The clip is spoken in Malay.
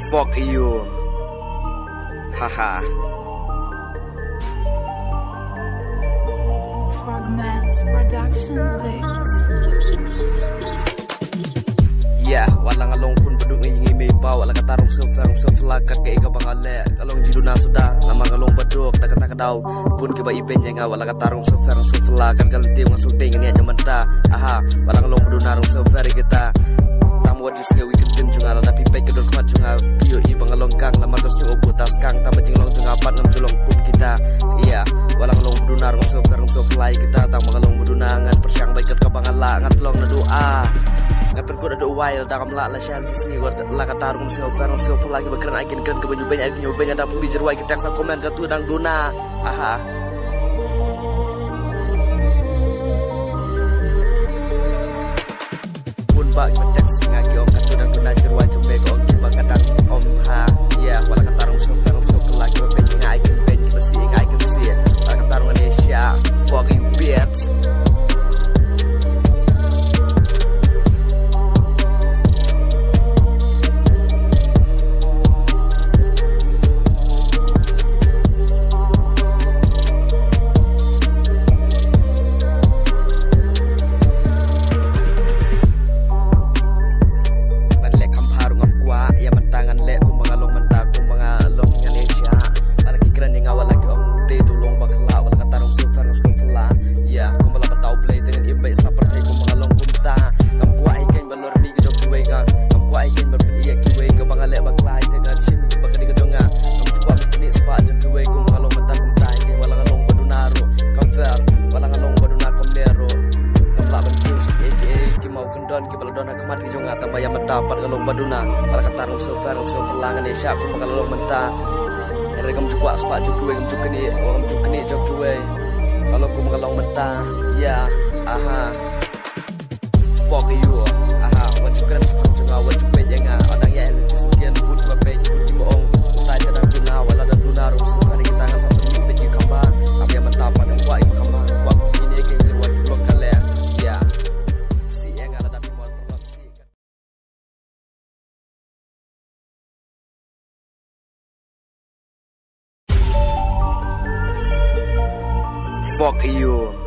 Fuck you. Haha. Fragment Production Beats. Yeah, walang along pun beduk ngi may pa wala katarong so flakat ke ika bangale kalong jiduna sudah nama kalong beduk da kata kadaw pun ke ba iben nga wala katarong so flakat kalti ng so ding ni jamanta aha walang along bedunarong so kita tamu di sini weekend din junga tapi pe kedul kmat junga bio i bangalong kang lamar kas ni obu tas kang tama jinglong junga pat ngam julong kup kita iya walang along bedunarong so fly kita tamu kalong bedunangan persyang baik ke bangala ngat long na doa ngapen ko ada wild dalam la shell sini gua la katarung so lagi bakran agin kan ke banyu banyak nyoba ada pembicar wai kita sa komen ka tudang dona aha pun bak betek singa ki om ka tudang dona jerwa jembe ko ki bakadang om ha ya wala katarung so lagi banyak agin ben ki basi agin see la katarung Indonesia fuck you bitch. Mendapat kalong baduna wala katarong so pelangan Indonesia aku makalong mentah regam juga aspa juga gam juga ni orang juga ni juga kalau aku makalong mentah ya aha fuck you aha what you can spam juga what you pay nga orang ya elitist sekian pun dua pay pun di bohong utai kadang duna wala dan duna rum sekali tangan sampai di biji kamba tapi yang mendapat yang kuat kamba kuat ini kayak jeruat blok kalian ya si yang ada tapi mau produksi. Fuck you.